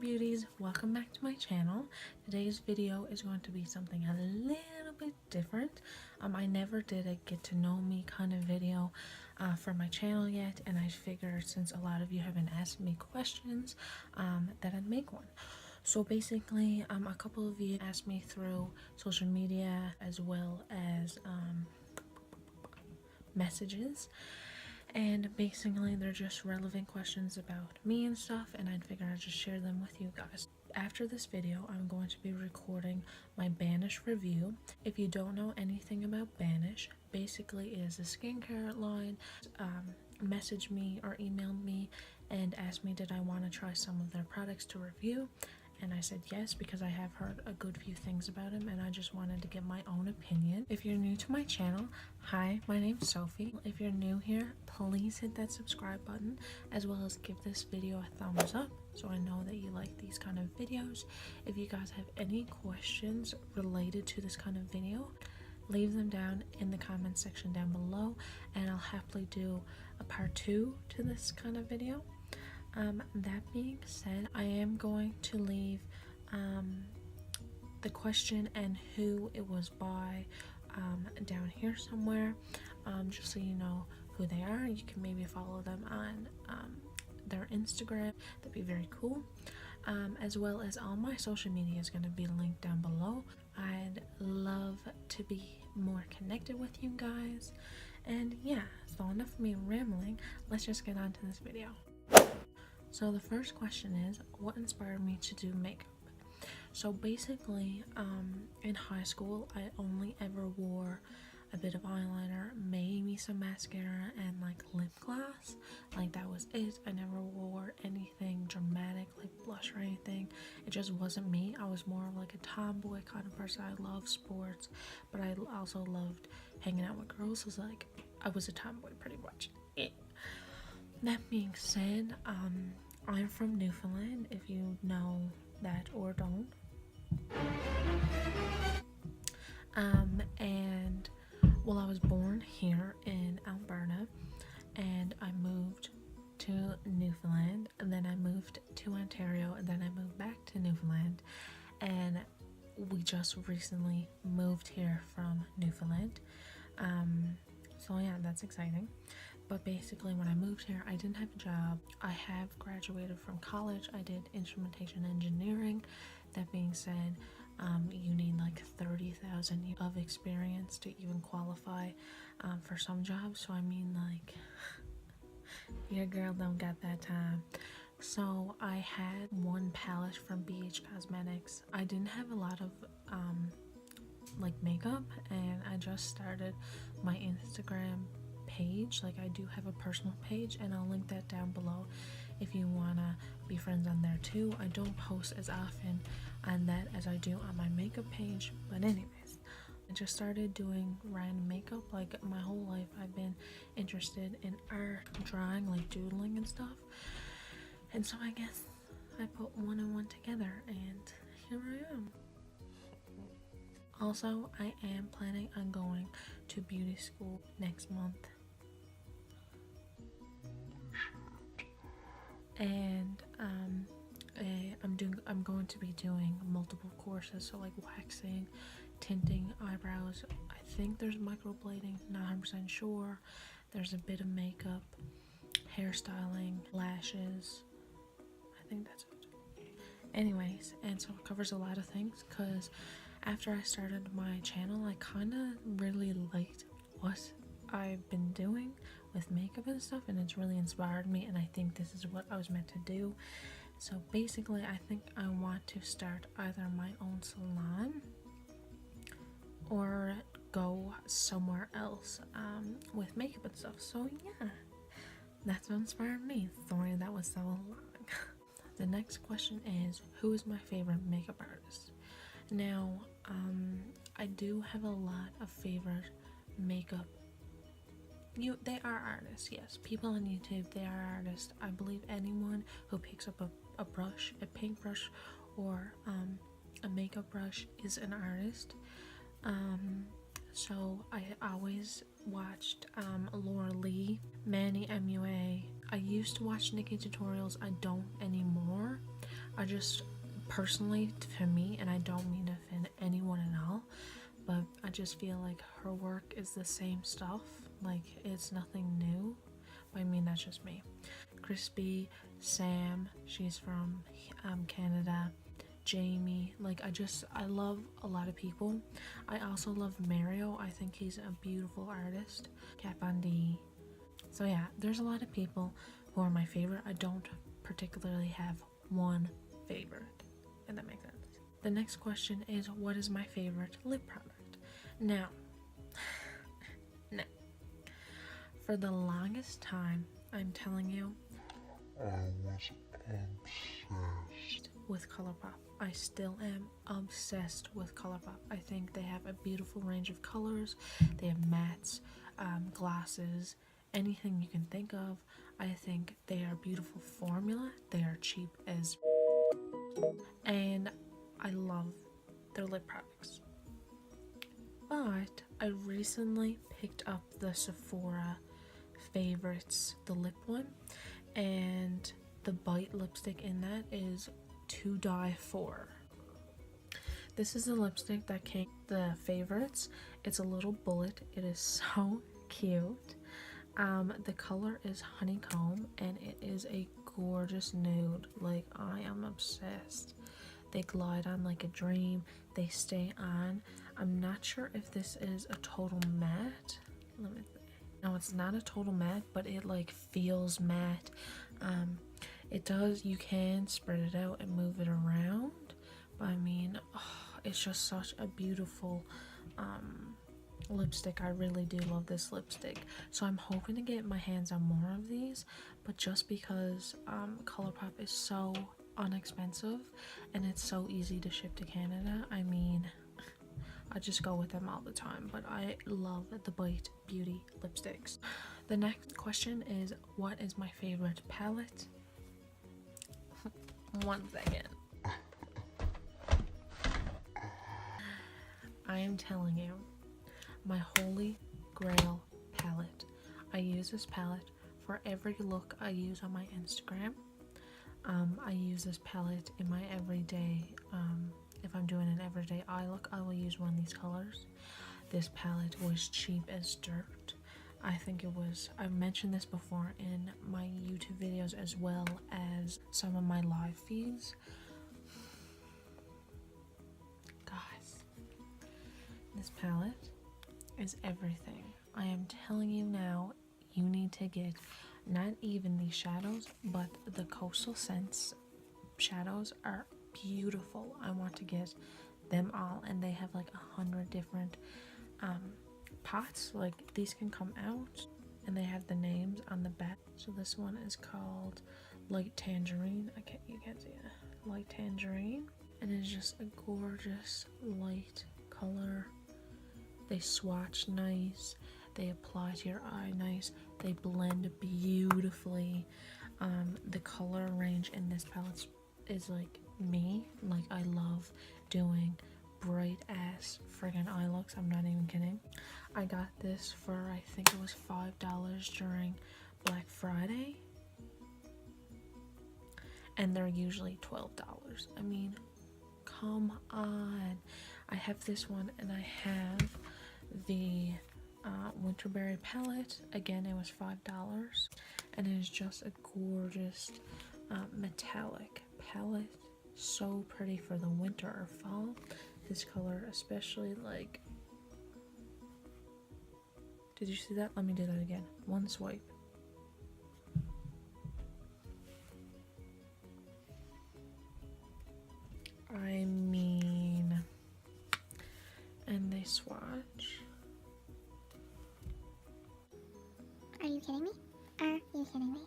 beauties, welcome back to my channel. Today's video is going to be something a little bit different. I never did a get to know me kind of video for my channel yet, and I figured since a lot of you have been asking me questions that I'd make one. So basically a couple of you asked me through social media as well as messages, and basically they're just relevant questions about me and stuff, and I'd figure I'd just share them with you guys. After this video, I'm going to be recording my Banish review. If you don't know anything about Banish, basically it is a skincare line. Message me or email me and ask me did I want to try some of their products to review, and I said yes because I have heard a good few things about him and I just wanted to get my own opinion. If you're new to my channel, hi, my name's Sophie. If you're new here, please hit that subscribe button as well as give this video a thumbs up so I know that you like these kind of videos. If you guys have any questions related to this kind of video, leave them down in the comment section down below and I'll happily do a part 2 to this kind of video. That being said, I am going to leave the question and who it was by down here somewhere, just so you know who they are. You can maybe follow them on their Instagram. That'd be very cool. As well as all my social media is going to be linked down below. I'd love to be more connected with you guys, and yeah, so enough of me rambling, let's just get on to this video. So the first question is, what inspired me to do makeup? So basically, in high school, I only ever wore a bit of eyeliner, maybe some mascara, and like lip gloss. Like that was it. I never wore anything dramatic like blush or anything. It just wasn't me. I was more of like a tomboy kind of person. I love sports, but I also loved hanging out with girls. So like I was a tomboy pretty much. That being said, I'm from Newfoundland, if you know that or don't. And well, I was born here in Alberta, and I moved to Newfoundland, and then I moved to Ontario, and then I moved back to Newfoundland, and we just recently moved here from Newfoundland. So yeah, that's exciting. But basically when I moved here, I didn't have a job. I have graduated from college. I did instrumentation engineering. That being said, you need like 30,000 of experience to even qualify for some jobs. So I mean, like, your girl don't got that time. So I had one palette from BH Cosmetics. I didn't have a lot of like makeup, and I just started my Instagram page. Like, I do have a personal page, and I'll link that down below if you wanna be friends on there too. I don't post as often on that as I do on my makeup page, but anyways, I just started doing random makeup. Like, my whole life I've been interested in art, drawing, like doodling and stuff, and so I guess I put one and one together, and here I am. Also, I am planning on going to beauty school next month, and I'm going to be doing multiple courses, so like waxing, tinting, eyebrows. I think there's microblading, not 100% sure. There's a bit of makeup, hairstyling, lashes. I think that's it. Anyways, and so it covers a lot of things, because after I started my channel, I kind of really liked what I've been doing with makeup and stuff, and it's really inspired me, and I think this is what I was meant to do. So basically, I think I want to start either my own salon or go somewhere else with makeup and stuff. So yeah, that's what inspired me. Sorry that was so long. The next question is, who is my favorite makeup artist? Now, I do have a lot of favorite makeup. They are artists, yes. People on YouTube, they are artists. I believe anyone who picks up a brush, a paintbrush, or a makeup brush is an artist. So I always watched Laura Lee, Manny MUA. I used to watch Nikki tutorials. I don't anymore. I just personally, for me, and I don't mean to offend anyone at all, but I just feel like her work is the same stuff. Like, it's nothing new. But I mean, that's just me. Crispy, Sam, she's from Canada, Jamie, like I love a lot of people. I also love Mario. I think he's a beautiful artist. Kat Von D. So yeah, there's a lot of people who are my favorite. I don't particularly have one favorite, if that makes sense. The next question is, what is my favorite lip product? Now, for the longest time, I'm telling you, I was obsessed with ColourPop. I still am obsessed with ColourPop. I think they have a beautiful range of colors. They have mattes, glosses, anything you can think of. I think they are beautiful formula. They are cheap as, and I love their lip products. But I recently picked up the Sephora Favorites, the lip one, and the Bite lipstick in that is to die for. This is the lipstick that came the Favorites. It's a little bullet. It is so cute. The color is honeycomb and it is a gorgeous nude. Like, I am obsessed. They glide on like a dream. They stay on. I'm not sure if this is a total matte. Let me see. No, it's not a total matte, but it like feels matte. It does, you can spread it out and move it around, but I mean, it's just such a beautiful lipstick. I really do love this lipstick, so I'm hoping to get my hands on more of these, but just because ColourPop is so inexpensive and it's so easy to ship to Canada, I mean, I just go with them all the time. But I love the Bite Beauty lipsticks. The next question is, what is my favorite palette? One second. I am telling you, my holy grail palette. I use this palette for every look I use on my Instagram. I use this palette in my everyday, if I'm doing an everyday eye look, I will use one of these colors. This palette was cheap as dirt. I think it was, I've mentioned this before in my YouTube videos as well as some of my live feeds. Guys, this palette is everything. I am telling you now, you need to get not even these shadows, but the Coastal Scents shadows are beautiful. I want to get them all, and they have like 100 different pots. Like, these can come out and they have the names on the back. So this one is called Light Tangerine. You can't see it. Light Tangerine, and it's just a gorgeous light color. They swatch nice, they apply to your eye nice, they blend beautifully. The color range in this palette is like me. Like, I love doing bright ass friggin' eye looks. I'm not even kidding. I got this for, I think it was $5 during Black Friday, and they're usually $12. I mean, come on. I have this one, and I have the Winterberry palette. Again, it was $5, and it is just a gorgeous metallic palette. So pretty for the winter or fall. This color especially, like, did you see that? Let me do that again. One swipe. I mean, and they swatch. Are you kidding me? Are you kidding me?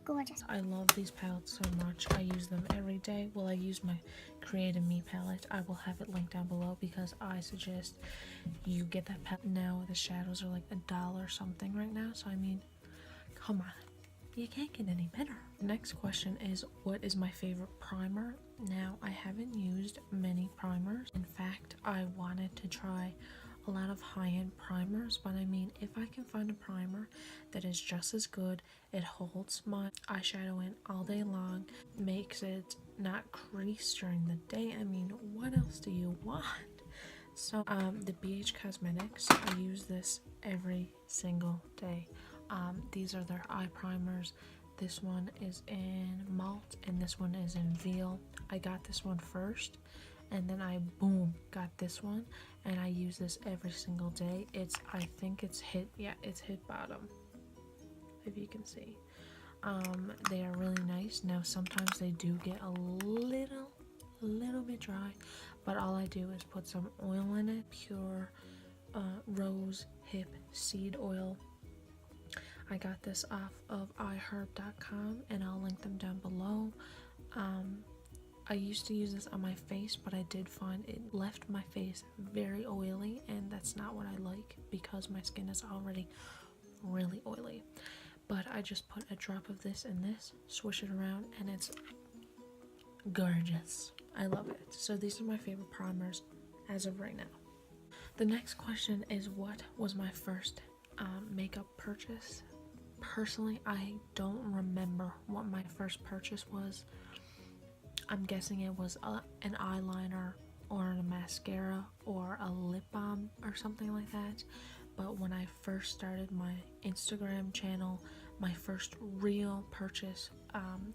Gorgeous. I love these palettes so much. I use them every day. Well, I use my Creative Me palette. I will have it linked down below because I suggest you get that palette. Now the shadows are like $1 something right now, so I mean, come on, you can't get any better. The next question is, what is my favorite primer? Now, I haven't used many primers. In fact, I wanted to try a lot of high-end primers, but I mean, if I can find a primer that is just as good, it holds my eyeshadow in all day long, makes it not crease during the day, I mean, what else do you want? So the BH Cosmetics, I use this every single day. These are their eye primers. This one is in Malt and this one is in Veal. I got this one first and then I got this one, and I use this every single day. I think it's hit bottom, if you can see. They are really nice. Now sometimes they do get a little bit dry, but all I do is put some oil in it, pure rose hip seed oil. I got this off of iherb.com and I'll link them down below. I used to use this on my face, but I did find it left my face very oily, and that's not what I like because my skin is already really oily. But I just put a drop of this in this, swish it around, and it's gorgeous. I love it. So these are my favorite primers as of right now. The next question is, what was my first makeup purchase? Personally, I don't remember what my first purchase was. I'm guessing it was an eyeliner or a mascara or a lip balm or something like that. But when I first started my Instagram channel, my first real purchase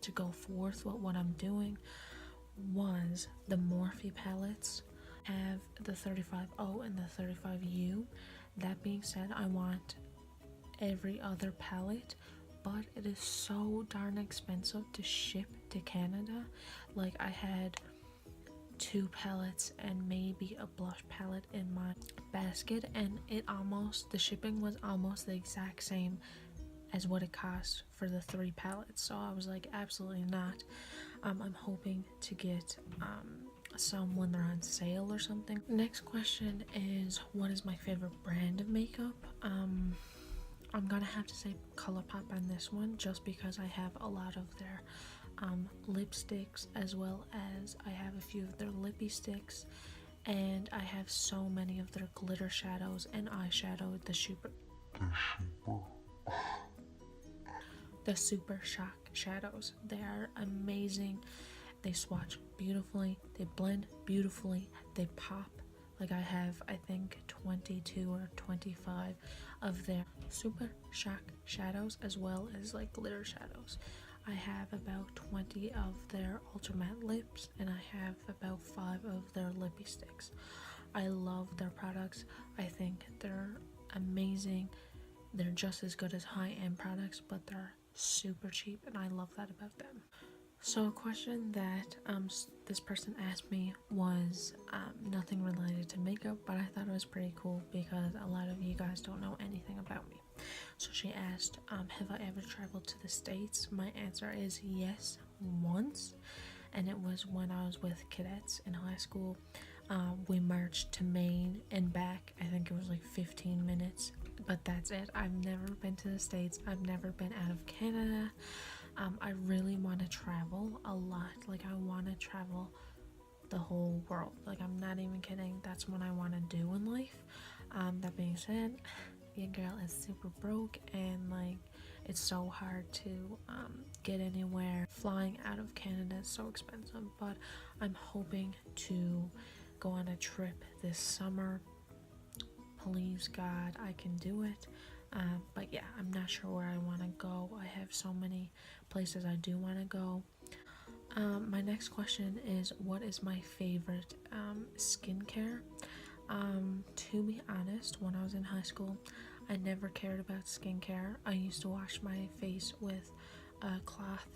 to go forth with what I'm doing was the Morphe palettes. I have the 35O and the 35U. That being said, I want every other palette, but it is so darn expensive to ship to Canada. Like, I had 2 palettes and maybe a blush palette in my basket, and the shipping was almost the exact same as what it cost for the 3 palettes. So I was like, absolutely not. I'm hoping to get some when they're on sale or something. Next question is, what is my favorite brand of makeup? I'm gonna have to say ColourPop on this one, just because I have a lot of their lipsticks, as well as I have a few of their lippy sticks, and I have so many of their glitter shadows and eyeshadow, the Super Shock shadows. They are amazing. They swatch beautifully, they blend beautifully, they pop. Like, I have, I think, 22 or 25 of their Super Shock shadows, as well as like glitter shadows. I have about 20 of their ultra matte lips, and I have about 5 of their lippy sticks. I love their products. I think they're amazing. They're just as good as high-end products, but they're super cheap, and I love that about them. So a question that this person asked me was nothing related to makeup, but I thought it was pretty cool because a lot of you guys don't know anything about me. So she asked, have I ever traveled to the States? My answer is yes, once, and it was when I was with cadets in high school. We marched to Maine and back. I think it was like 15 minutes, but that's it. I've never been to the States. I've never been out of Canada. I really want to travel a lot. Like, I want to travel the whole world. Like, I'm not even kidding. That's what I want to do in life. That being said, your girl is super broke, and like, it's so hard to get anywhere. Flying out of Canada is so expensive, but I'm hoping to go on a trip this summer. Please God, I can do it. But yeah, I'm not sure where I want to go. I have so many places I do want to go. My next question is, what is my favorite skincare? To be honest, when I was in high school, I never cared about skincare. I used to wash my face with cloth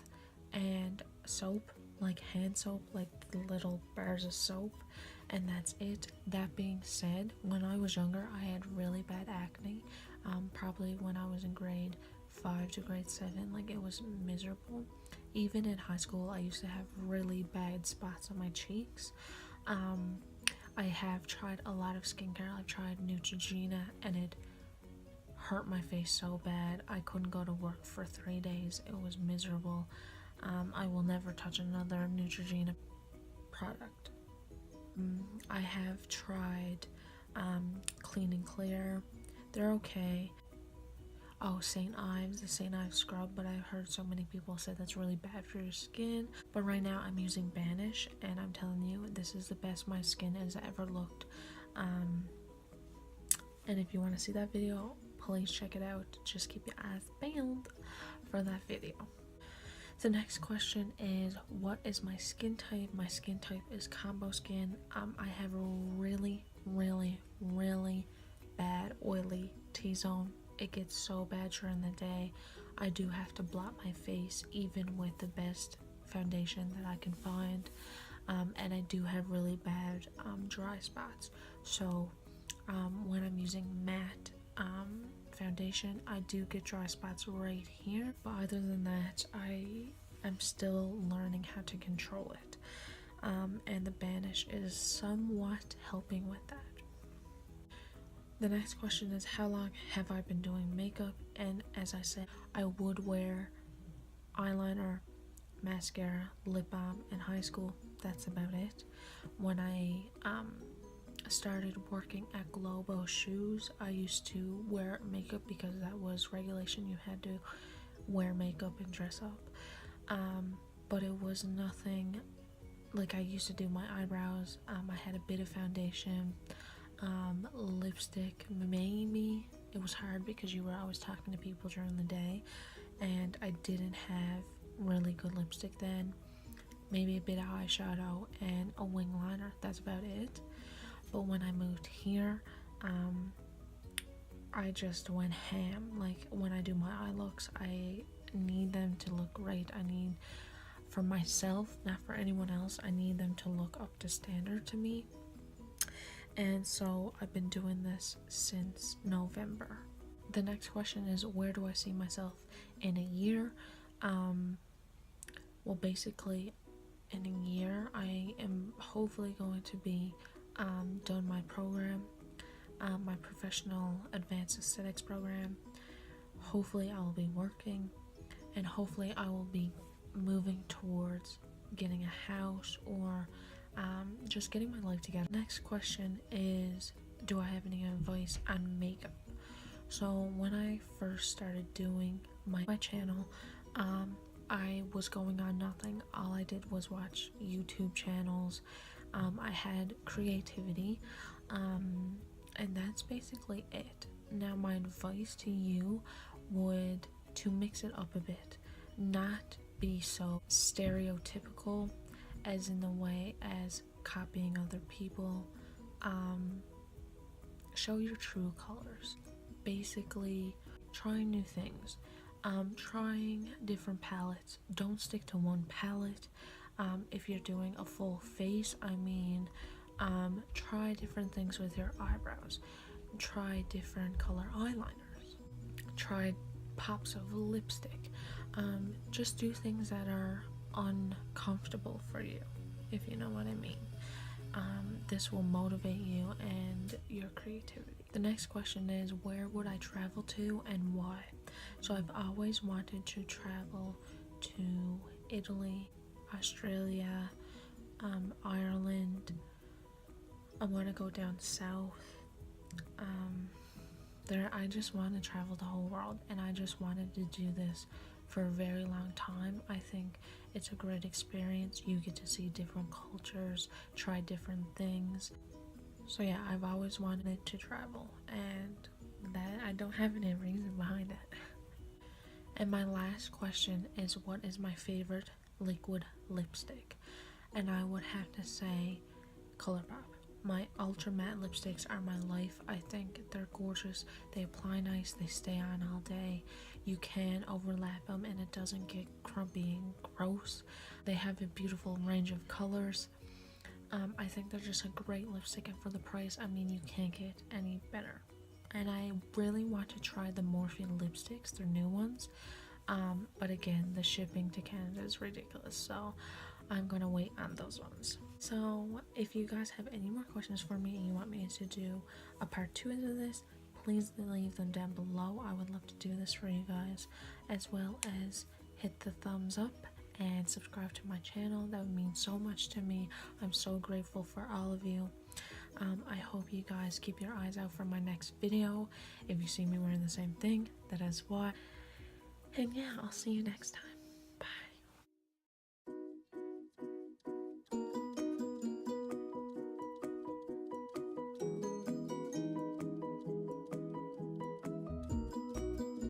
and soap, like hand soap, like little bars of soap, and that's it. That being said, when I was younger, I had really bad acne. Probably when I was in grade 5 to grade 7, like, it was miserable. Even in high school, I used to have really bad spots on my cheeks. I have tried a lot of skincare. I've tried Neutrogena, and it hurt my face so bad. I couldn't go to work for 3 days. It was miserable. I will never touch another Neutrogena product. I have tried Clean and Clear. They're okay. Oh, St. Ives, the St. Ives scrub, but I've heard so many people say that's really bad for your skin. But right now I'm using Banish, and I'm telling you, this is the best my skin has ever looked. And if you want to see that video, please check it out. Just keep your eyes peeled for that video. The next question is, what is my skin type? My skin type is combo skin. I have really bad oily T-zone. It gets so bad during the day. I do have to blot my face even with the best foundation that I can find. And I do have really bad dry spots. So when I'm using matte foundation, I do get dry spots right here. But other than that, I'm still learning how to control it. And the Banish is somewhat helping with that. The next question is, how long have I been doing makeup? And as I said, I would wear eyeliner, mascara, lip balm in high school. That's about it. When I started working at Globo Shoes, I used to wear makeup because that was regulation. You had to wear makeup and dress up. But it was nothing like I used to do my eyebrows. I had a bit of foundation. Lipstick, maybe. It was hard because you were always talking to people during the day, and I didn't have really good lipstick then. Maybe a bit of eyeshadow and a wing liner. That's about it. But when I moved here, I just went ham. Like, when I do my eye looks, I need them to look great. I need, for myself, not for anyone else, I need them to look up to standard to me. And so I've been doing this since November. The next question is, where do I see myself in a year? Well, basically in a year I am hopefully going to be done my program, my professional advanced aesthetics program. Hopefully I will be working, and hopefully I will be moving towards getting a house or just getting my life together. Next question is, do I have any advice on makeup? So when I first started doing my channel, I was going on nothing. All I did was watch YouTube channels. I had creativity, and that's basically it. Now my advice to you would to mix it up a bit, not be so stereotypical as in the way as copying other people. Show your true colors. Basically, trying new things, trying different palettes. Don't stick to one palette. If you're doing a full face, try different things with your eyebrows. Try different color eyeliners. Try pops of lipstick. Just do things that are uncomfortable for you, if you know what I mean. This will motivate you and your creativity. The next question is, where would I travel to and why? So I've always wanted to travel to Italy, Australia, Ireland. I want to go down south. I just want to travel the whole world, and I just wanted to do this for a very long time. I think it's a great experience. You get to see different cultures, try different things. So yeah, I've always wanted to travel, and that I don't have any reason behind it. And my last question is, what is my favorite liquid lipstick? And I would have to say ColourPop. My ultra matte lipsticks are my life. I think they're gorgeous. They apply nice. They stay on all day. You can overlap them and it doesn't get crumpy and gross. They have a beautiful range of colors. I think they're just a great lipstick, and for the price, you can't get any better. And I really want to try the Morphe lipsticks. They're new ones. But again, the shipping to Canada is ridiculous, so I'm gonna wait on those ones. So if you guys have any more questions for me and you want me to do a part 2 into this, please leave them down below. I would love to do this for you guys, as well as hit the thumbs up and subscribe to my channel. That would mean so much to me. I'm so grateful for all of you. I hope you guys keep your eyes out for my next video. If you see me wearing the same thing, that is why. And yeah, I'll see you next time.